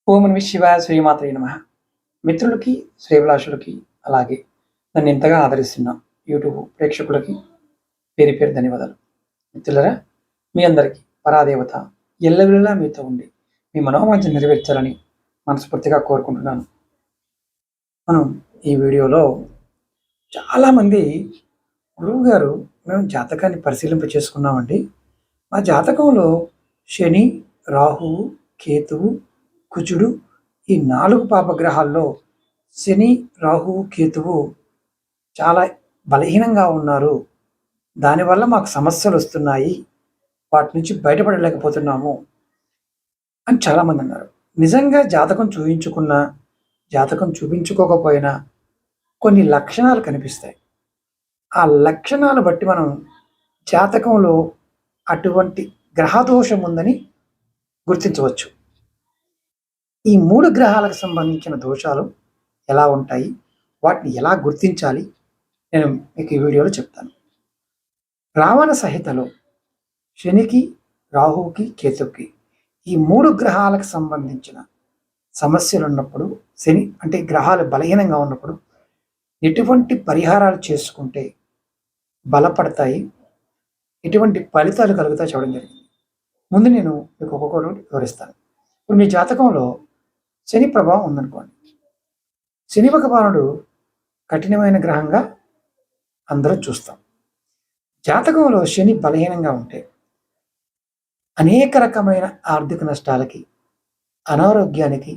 ఓం నమః శివాయ శ్రీమాత్రే నమః. మిత్రులకి, శ్రేభిలాషులకి, అలాగే నన్ను ఇంతగా ఆదరిస్తున్న యూట్యూబ్ ప్రేక్షకులకి పేరు పేరు ధన్యవాదాలు. మిత్రులారా, మీ అందరికీ పరాదేవత ఎల్లవేళలా మీతో ఉండి మీ మనోవాంఛ నెరవేర్చాలని మనస్ఫూర్తిగా కోరుకుంటున్నాను. మనం ఈ వీడియోలో చాలామంది గురువుగారు మేము జాతకాన్ని పరిశీలింప చేసుకున్నామండి. మా జాతకంలో శని, రాహువు, కేతువు, కుజుడు ఈ 4 పాపగ్రహాల్లో శని, రాహువు, కేతువు చాలా బలహీనంగా ఉన్నారు. దానివల్ల మాకు సమస్యలొస్తున్నాయి. వాటి నుంచి బయటపడలేకపోతున్నాము అని చాలామంది అన్నారు. నిజంగా జాతకం చూయించుకున్నా, జాతకం చూపించుకోకపోయినా కొన్ని లక్షణాలు కనిపిస్తాయి. ఆ లక్షణాలు బట్టి మనం జాతకంలో అటువంటి గ్రహదోషం ఉందని గుర్తించవచ్చు. ఈ 3 గ్రహాలకు సంబంధించిన దోషాలు ఎలా ఉంటాయి? వాటిని ఎలా గుర్తించాలి? నేను మీకు ఈ వీడియోలో చెప్తాను. రావణ సంహితలో శనికి, రాహువుకి, కేతువుకి ఈ 3 గ్రహాలకు సంబంధించిన సమస్యలున్నప్పుడు, శని అంటే గ్రహాలు బలహీనంగా ఉన్నప్పుడు ఎటువంటి పరిహారాలు చేసుకుంటే బలపడతాయి, ఎటువంటి ఫలితాలు కలుగుతాయి చూడడం జరిగింది. ముందు నేను మీకు ఒక్కొక్కటి వివరిస్తాను. ఇప్పుడు మీ జాతకంలో శని ప్రభావం ఉందనుకోండి. శని భగవానుడు కఠినమైన గ్రహంగా అందరూ చూస్తాం. జాతకంలో శని బలహీనంగా ఉంటే అనేక రకమైన ఆర్థిక నష్టాలకి, అనారోగ్యానికి,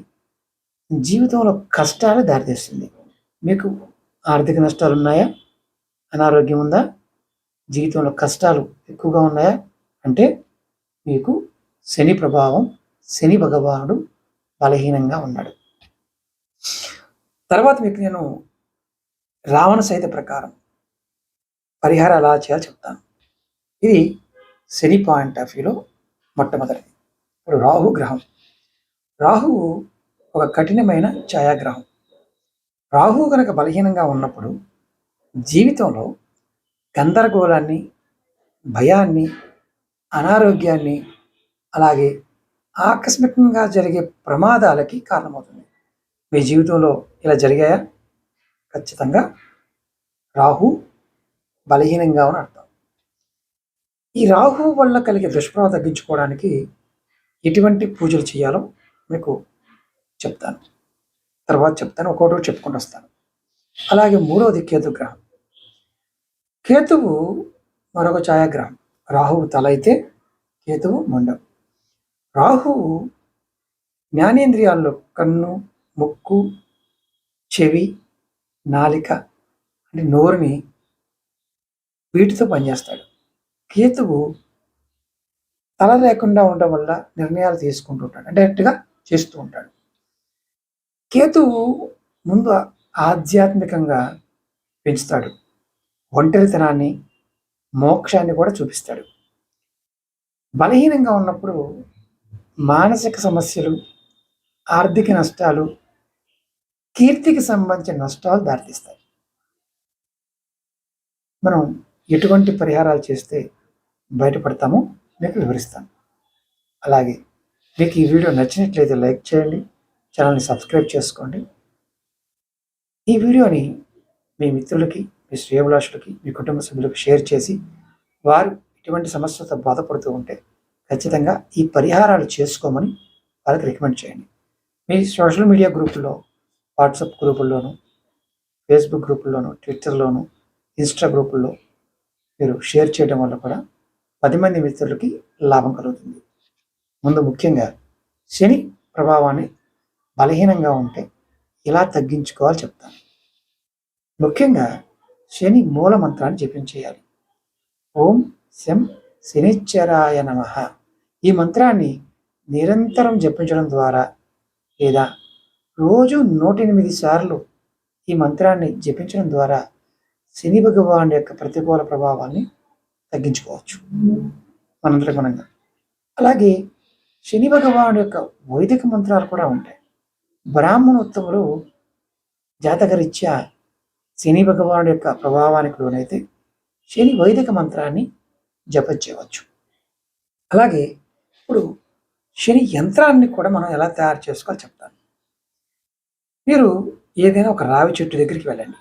జీవితంలో కష్టాలు దారితీస్తుంది. మీకు ఆర్థిక నష్టాలు ఉన్నాయా? అనారోగ్యం ఉందా? జీవితంలో కష్టాలు ఎక్కువగా ఉన్నాయా? అంటే మీకు శని ప్రభావం, శని భగవానుడు బలహీనంగా ఉన్నాడు. తర్వాత మీకు నేను రావణ సంహిత ప్రకారం పరిహారం ఎలా చేయాలో చెప్తాను. ఇది శని పాయింట్ ఆఫ్ వ్యూలో మొట్టమొదటిది. ఇప్పుడు రాహు గ్రహం. రాహువు ఒక కఠినమైన ఛాయాగ్రహం. రాహువు కనుక బలహీనంగా ఉన్నప్పుడు జీవితంలో గందరగోళాన్ని, భయాన్ని, అనారోగ్యాన్ని, అలాగే ఆకస్మికంగా జరిగే ప్రమాదాలకి కారణమవుతుంది. మీ జీవితంలో ఇలా జరిగాయా? ఖచ్చితంగా రాహు బలహీనంగా అని అర్థం. ఈ రాహు వల్ల కలిగే దుష్ప్రభావం తగ్గించుకోవడానికి ఎటువంటి పూజలు చేయాలో మీకు చెప్తాను. తర్వాత చెప్తాను, ఒక్కొక్కటి చెప్పుకుంటూ వస్తాను. అలాగే మూడవది కేతు గ్రహం. కేతువు మరొక ఛాయాగ్రహం. రాహువు తల అయితే కేతువు మొండం. రాహువు జ్ఞానేంద్రియాల్లో కన్ను, ముక్కు, చెవి, నాలిక అంటే నోరుని వీటితో పనిచేస్తాడు. కేతువు తల లేకుండా ఉండడం వల్ల నిర్ణయాలు తీసుకుంటూ ఉంటాడు, డైరెక్ట్గా చేస్తూ ఉంటాడు. కేతువు ముందు ఆధ్యాత్మికంగా పెంచుతాడు, ఒంటరితనాన్ని, మోక్షాన్ని కూడా చూపిస్తాడు. బలహీనంగా ఉన్నప్పుడు మానసిక సమస్యలు, ఆర్థిక నష్టాలు, కీర్తికి సంబంధించిన నష్టాలు దారితీస్తాయి. మనం ఎటువంటి పరిహారాలు చేస్తే బయటపడతామో మీకు వివరిస్తాను. అలాగే మీకు ఈ వీడియో నచ్చినట్లయితే లైక్ చేయండి, ఛానల్ని సబ్స్క్రైబ్ చేసుకోండి. ఈ వీడియోని మీ మిత్రులకి, మీ శ్రేయోభిలాషులకి, మీ కుటుంబ సభ్యులకు షేర్ చేసి వారు ఇటువంటి సమస్యలతో బాధపడుతూ ఉంటే ఖచ్చితంగా ఈ పరిహారాలు చేసుకోమని వాళ్ళకి రికమెండ్ చేయండి. మీ సోషల్ మీడియా గ్రూపుల్లో, వాట్సాప్ గ్రూపుల్లోనూ, ఫేస్బుక్ గ్రూపుల్లోనూ, ట్విట్టర్లోనూ, ఇన్స్టా గ్రూపుల్లో మీరు షేర్ చేయడం వల్ల కూడా 10 మంది మిత్రులకి లాభం కలుగుతుంది. ముందు ముఖ్యంగా శని ప్రభావాన్ని బలహీనంగా ఉంటే ఎలా తగ్గించుకోవాలో చెప్తాను. ముఖ్యంగా శని మూల మంత్రాన్ని జపించేయాలి. ఓం శం శనిశ్చరాయ నమః. ఈ మంత్రాన్ని నిరంతరం జపించడం ద్వారా లేదా రోజు 108 సార్లు ఈ మంత్రాన్ని జపించడం ద్వారా శని భగవానుడి యొక్క ప్రతికూల ప్రభావాన్ని తగ్గించుకోవచ్చు మనందరి మనంగా. అలాగే శని భగవానుడి యొక్క వైదిక మంత్రాలు కూడా ఉంటాయి. బ్రాహ్మణోత్తములు జాతకరీత్యా శని భగవానుడి యొక్క ప్రభావానికి లోనైతే శని వైదిక మంత్రాన్ని జపం చేయవచ్చు. అలాగే ఇప్పుడు శని యంత్రాన్ని కూడా మనం ఎలా తయారు చేసుకోవాలో చెప్తాను. మీరు ఏదైనా ఒక రావి చెట్టు దగ్గరికి వెళ్ళండి.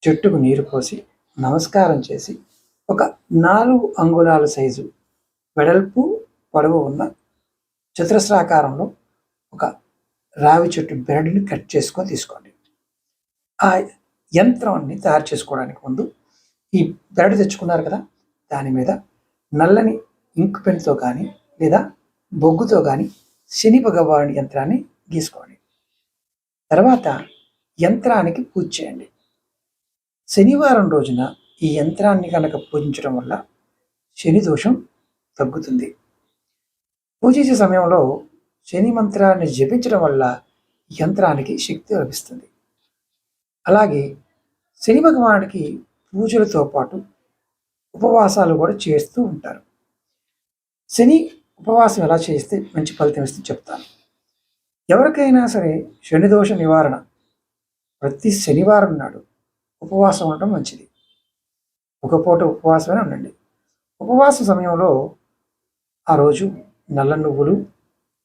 చెట్టుకు నీరు పోసి నమస్కారం చేసి ఒక 4 అంగుళాల సైజు వెడల్పు పొడవు ఉన్న చతురస్రాకారంలో ఒక రావి చెట్టు బెరడుని కట్ చేసుకొని తీసుకోండి. ఆ యంత్రాన్ని తయారు చేసుకోవడానికి ముందు ఈ బెరడు తెచ్చుకున్నారు కదా, దాని మీద నల్లని ఇంక్ పెన్తో కానీ లేదా బొగ్గుతో కానీ శని భగవాని యంత్రాన్ని గీసుకోండి. తర్వాత యంత్రానికి పూజ చేయండి. శనివారం రోజున ఈ యంత్రాన్ని కనుక పూజించడం వల్ల శని దోషం తగ్గుతుంది. పూజించే సమయంలో శని మంత్రాన్ని జపించడం వల్ల యంత్రానికి శక్తి లభిస్తుంది. అలాగే శని భగవానుడికి పూజలతో పాటు ఉపవాసాలు కూడా చేస్తూ ఉంటారు. శని ఉపవాసం ఎలా చేస్తే మంచి ఫలితం ఇస్తుందో చెప్తాను. ఎవరికైనా సరే శని దోష నివారణ ప్రతి శనివారం నాడు ఉపవాసం ఉండటం మంచిది. ఒక పూట ఉపవాసమైనా ఉండండి. ఉపవాస సమయంలో ఆ రోజు నల్ల నువ్వులు,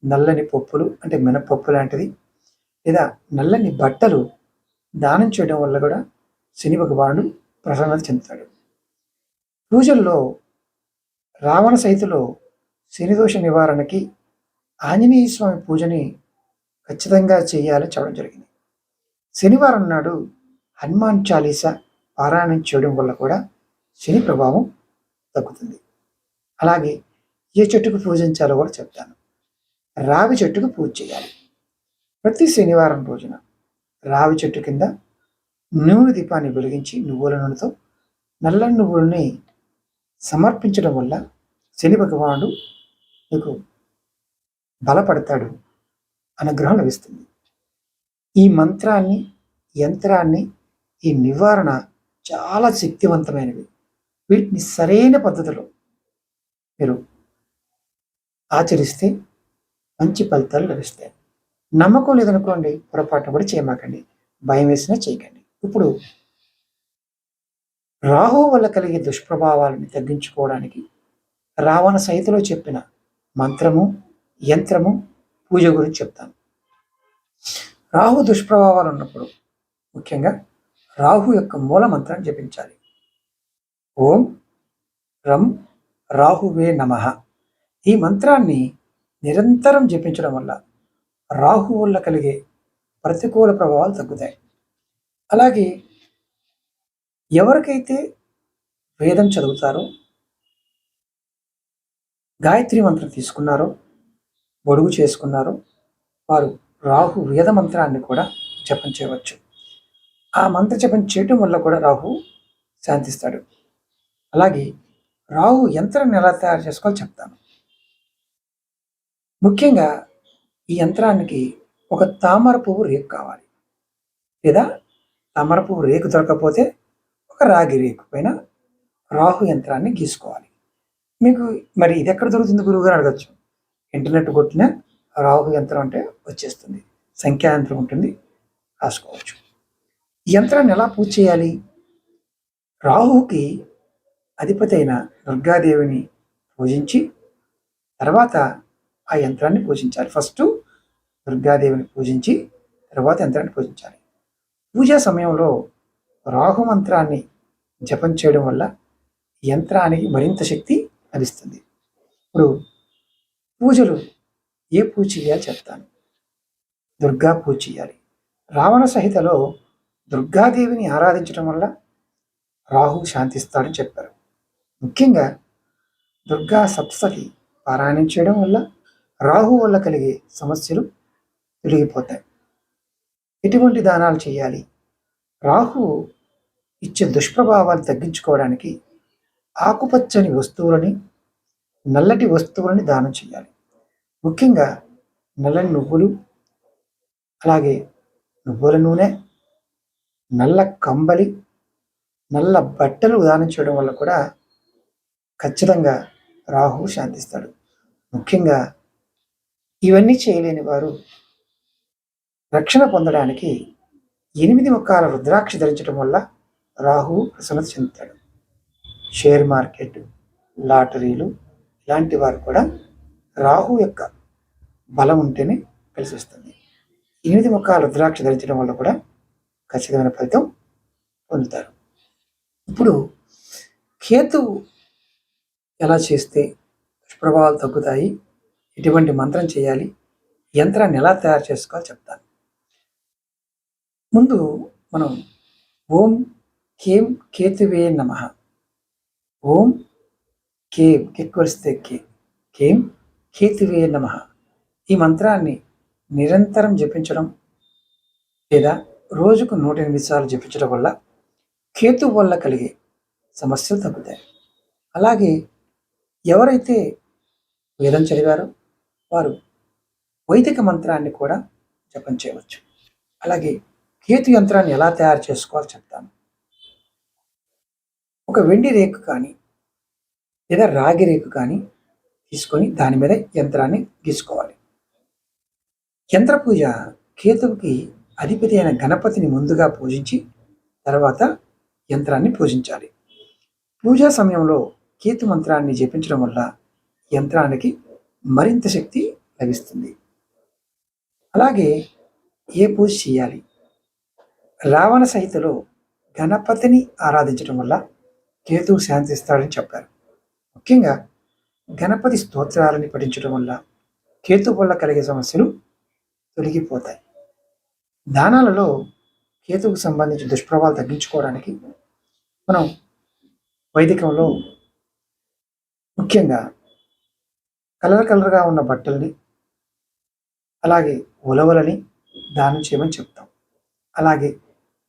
నల్లని పప్పులు అంటే మినపప్పు లాంటిది లేదా నల్లని బట్టలు దానం చేయడం వల్ల కూడా శని భగవానుడు ప్రసన్నత చెందుతాడు. పూజల్లో రావణ సహితలో శనిదోష నివారణకి ఆంజనేయ స్వామి పూజని ఖచ్చితంగా చేయాలని చెప్పడం జరిగింది. శనివారం నాడు హనుమాన్ చాలీసా పారాయణం చేయడం వల్ల కూడా శని ప్రభావం తగ్గుతుంది. అలాగే ఏ చెట్టుకు పూజించాలో కూడా చెప్తాను. రావి చెట్టుకు పూజ చేయాలి. ప్రతి శనివారం రోజున రావి చెట్టు కింద నూనె దీపాన్ని వెలిగించి నువ్వుల నూనెతో నల్లని నువ్వులని సమర్పించడం వల్ల శని భగవానుడు మీకు బలపడతాడు, అనుగ్రహం లభిస్తుంది. ఈ మంత్రాన్ని, యంత్రాన్ని, ఈ నివారణ చాలా శక్తివంతమైనవి. వీటిని సరైన పద్ధతిలో మీరు ఆచరిస్తే మంచి ఫలితాలు లభిస్తాయి. నమ్మకం లేదనుకోండి, పొరపాటు కూడా చేయమాకండి, భయం వేసినా చేయకండి. ఇప్పుడు రాహు వల్ల కలిగే దుష్ప్రభావాలను తగ్గించుకోవడానికి రావణ సహితలో చెప్పిన మంత్రము, యంత్రము, పూజ గురించి చెప్తాను. రాహు దుష్ప్రభావాలు ఉన్నప్పుడు ముఖ్యంగా రాహు యొక్క మూల మంత్రాన్ని జపించాలి. ఓం రం రాహువే నమః. ఈ మంత్రాన్ని నిరంతరం జపించడం వల్ల రాహు వల్ల కలిగే ప్రతికూల ప్రభావాలు తగ్గుతాయి. అలాగే ఎవరికైతే వేదం చదువుతారో, గాయత్రి మంత్రం తీసుకున్నారో, బొడుగు చేసుకున్నారో వారు రాహు వేద మంత్రాన్ని కూడా జపం చేయవచ్చు. ఆ మంత్ర జపం చేయటం వల్ల కూడా రాహు శాంతిస్తాడు. అలాగే రాహు యంత్రాన్ని ఎలా తయారు చేసుకోవాలో చెప్తాను. ముఖ్యంగా ఈ యంత్రానికి ఒక తామర పువ్వు రేకు కావాలి, లేదా తామర పువ్వు రేకు దొరకకపోతే ఒక రాగి రేకు పైన రాహు యంత్రాన్ని గీసుకోవాలి. మీకు మరి ఇది ఎక్కడ దొరుకుతుంది గురువుగారు అడగచ్చు. ఇంటర్నెట్ కొట్టిన రాహు యంత్రం అంటే వచ్చేస్తుంది, సంఖ్యా యంత్రం ఉంటుంది, రాసుకోవచ్చు. ఈ యంత్రాన్ని ఎలా పూజ చేయాలి? రాహుకి అధిపతి అయిన దుర్గాదేవిని పూజించి తర్వాత ఆ యంత్రాన్ని పూజించాలి. ఫస్ట్ దుర్గాదేవిని పూజించి తర్వాత యంత్రాన్ని పూజించాలి. పూజా సమయంలో రాహు మంత్రాన్ని జపం చేయడం వల్ల యంత్రానికి మరింత శక్తి లభిస్తుంది. ఇప్పుడు పూజలు ఏ పూజ చేయాలి చెప్తాను. దుర్గా పూజ చేయాలి. రావణ సహితలో దుర్గాదేవిని ఆరాధించడం వల్ల రాహు శాంతిస్తాడని చెప్పారు. ముఖ్యంగా దుర్గా సప్తశతి పారాయణం చేయడం వల్ల రాహు వల్ల కలిగే సమస్యలు తొలగిపోతాయి. ఎటువంటి దానాలు చేయాలి? రాహు ఇచ్చే దుష్ప్రభావాలు తగ్గించుకోవడానికి ఆకుపచ్చని వస్తువులని, నల్లటి వస్తువులని దానం చేయాలి. ముఖ్యంగా నల్లని నువ్వులు, అలాగే నువ్వుల నూనె, నల్ల కంబలి, నల్ల బట్టలు దానం చేయడం వల్ల కూడా ఖచ్చితంగా రాహు శాంతిస్తాడు. ముఖ్యంగా ఇవన్నీ చేయలేని వారు రక్షణ పొందడానికి 8 ముఖాల రుద్రాక్ష ధరించడం వల్ల రాహు ప్రసన్నత చెందుతాడు. షేర్ మార్కెట్, లాటరీలు ఇలాంటి వారు కూడా రాహు యొక్క బలం ఉంటేనే కలిసి వస్తుంది. 8 ముఖాల రుద్రాక్ష ధరించడం వల్ల కూడా ఖచ్చితమైన ఫలితం పొందుతారు. ఇప్పుడు కేతువు ఎలా చేస్తే దుష్ప్రభావాలు తగ్గుతాయి, ఎటువంటి మంత్రం చేయాలి, యంత్రాన్ని ఎలా తయారు చేసుకోవాలో చెప్తాను. ముందు మనం ఓం కేం కేతువే నమః, ఓం కేం కెక్కువరిస్తే కేం కేతువే నమః ఈ మంత్రాన్ని నిరంతరం జపించడం లేదా రోజుకు 108 సార్లు జపించడం వల్ల కేతు వల్ల కలిగే సమస్యలు తగ్గుతాయి. అలాగే ఎవరైతే వేదం చదివారో వారు వైదిక మంత్రాన్ని కూడా జపం చేయవచ్చు. అలాగే కేతు యంత్రాన్ని ఎలా తయారు చేసుకోవాలో చెప్తాను. ఒక వెండి రేకు కానీ లేదా రాగి రేకు కానీ తీసుకొని దాని మీద యంత్రాన్ని గీసుకోవాలి. యంత్ర పూజ కేతువుకి అధిపతి అయిన గణపతిని ముందుగా పూజించి తర్వాత యంత్రాన్ని పూజించాలి. పూజా సమయంలో కేతు మంత్రాన్ని జపించడం వల్ల యంత్రానికి మరింత శక్తి లభిస్తుంది. అలాగే ఏ పూజ చేయాలి? రావణ సహితలో గణపతిని ఆరాధించడం వల్ల కేతువు శాంతిస్తాడని చెప్పారు. ముఖ్యంగా గణపతి స్తోత్రాలని పఠించడం వల్ల కేతు వల్ల కలిగే సమస్యలు తొలగిపోతాయి. దానాలలో కేతువుకు సంబంధించిన దుష్ప్రభావాలు తగ్గించుకోవడానికి మనం వైదికంలో ముఖ్యంగా కలర్గా ఉన్న బట్టల్ని అలాగే ఉలవలని దానం చేయమని చెప్తాం. అలాగే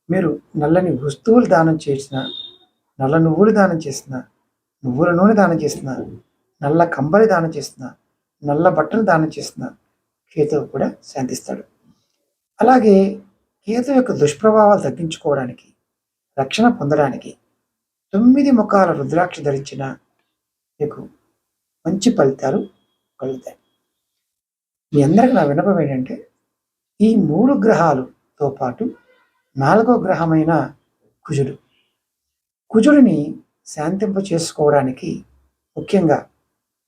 మీరు నల్లని వస్తువులు దానం చేసిన, నల్ల నువ్వులు దానం చేసిన, నువ్వుల నూనె దానం చేసిన, నల్ల కంబలి దానం చేసిన, నల్ల బట్టలు దానం చేసిన కేతువు కూడా శాంతిస్తాడు. అలాగే కేతు యొక్క దుష్ప్రభావాలు తగ్గించుకోవడానికి, రక్షణ పొందడానికి 9 ముఖాల రుద్రాక్ష ధరించిన మీకు మంచి ఫలితాలు కలుగుతాయి. మీ అందరికి నా విన్నపం ఏంటంటే ఈ 3 గ్రహాలతో పాటు 4వ గ్రహమైన కుజుడిని శాంతింప చేసుకోవడానికి ముఖ్యంగా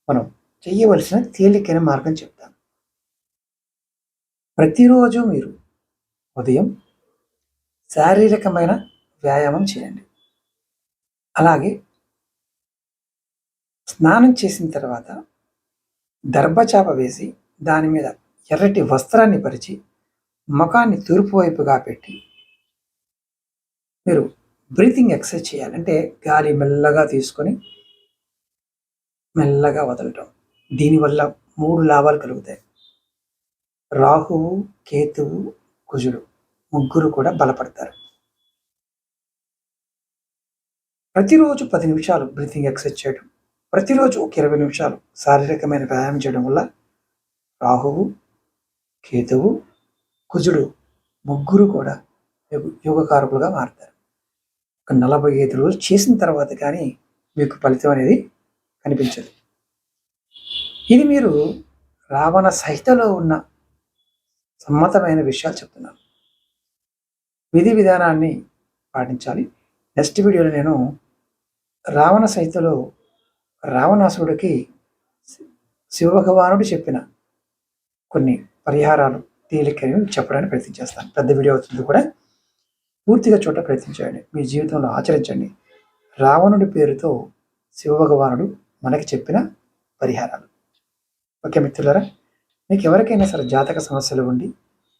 మనం చేయవలసిన తేలికైన మార్గం చెప్తాను. ప్రతిరోజు మీరు ఉదయం శారీరకమైన వ్యాయామం చేయండి. అలాగే స్నానం చేసిన తర్వాత దర్భచాప వేసి దాని మీద ఎర్రటి వస్త్రాన్ని పరిచి ముఖాన్ని తూర్పు వైపుగా పెట్టి మీరు బ్రీతింగ్ ఎక్సర్సైజ్ చేయాలి. అంటే గాలి మెల్లగా తీసుకొని మెల్లగా వదలటం. దీనివల్ల 3 లాభాలు కలుగుతాయి. రాహువు, కేతువు, కుజుడు ముగ్గురు కూడా బలపడతారు. ప్రతిరోజు 10 నిమిషాలు బ్రీతింగ్ ఎక్సర్సైజ్ చేయడం, ప్రతిరోజు ఒక 20 నిమిషాలు శారీరకమైన వ్యాయామం చేయడం వల్ల రాహువు, కేతువు, కుజుడు ముగ్గురు కూడా యోగకారకులుగా మారుతారు. ఒక 45 రోజులు చేసిన తర్వాత కానీ మీకు ఫలితం అనేది కనిపించదు. ఇది మీరు రావణ సహితలో ఉన్న సమ్మతమైన విషయాలు చెప్తున్నాను. విధి విధానాన్ని పాటించాలి. నెక్స్ట్ వీడియోలో నేను రావణ సహితలో రావణాసురుడికి శివభగవానుడు చెప్పిన కొన్ని పరిహారాలు తేలికని చెప్పడానికి ప్రయత్నం చేస్తాను. పెద్ద వీడియో అవుతుంది కూడా, పూర్తిగా చూడ ప్రయత్నించండి. మీ జీవితంలో ఆచరించండి. రావణుడి పేరుతో శివభగవానుడు మనకి చెప్పిన పరిహారాలు. ఓకే మిత్రులారా, మీకు ఎవరికైనా సరే జాతక సమస్యలు ఉండి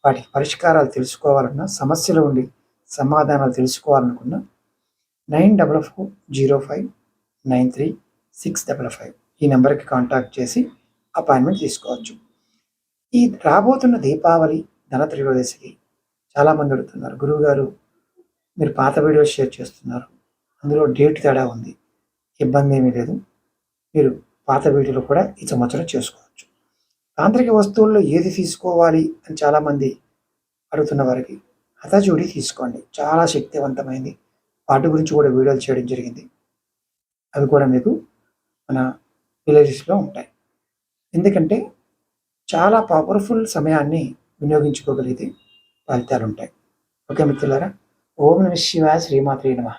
వాటికి పరిష్కారాలు తెలుసుకోవాలన్నా, సమస్యలు ఉండి సమాధానాలు తెలుసుకోవాలనుకున్నా 9440593655 ఈ నెంబర్కి కాంటాక్ట్ చేసి అపాయింట్మెంట్ తీసుకోవచ్చు. ఈ రాబోతున్న దీపావళి ధనత్రయోదశికి చాలామంది అడుగుతున్నారు, గురువుగారు మీరు పాత వీడియోస్ షేర్ చేస్తున్నారు, అందులో డేట్ తేడా ఉంది. ఇబ్బంది ఏమీ లేదు, మీరు పాత వీడియోలో కూడా ఈ సంవత్సరం చేసుకోవచ్చు. తాంత్రిక వస్తువుల్లో ఏది తీసుకోవాలి అని చాలామంది అడుగుతున్న వారికి హతజోడి తీసుకోండి, చాలా శక్తివంతమైంది. వాటి గురించి కూడా వీడియోలు చేయడం జరిగింది. అవి కూడా మీకు మన విలేజెస్లో ఉంటాయి. ఎందుకంటే చాలా పవర్ఫుల్ సమయాన్ని వినియోగించుకోగలిగితే ఫలితాలు ఉంటాయి. ఓకే మిత్రులారా, ఓం నమః శివాయ, శ్రీమాత్రే నమః.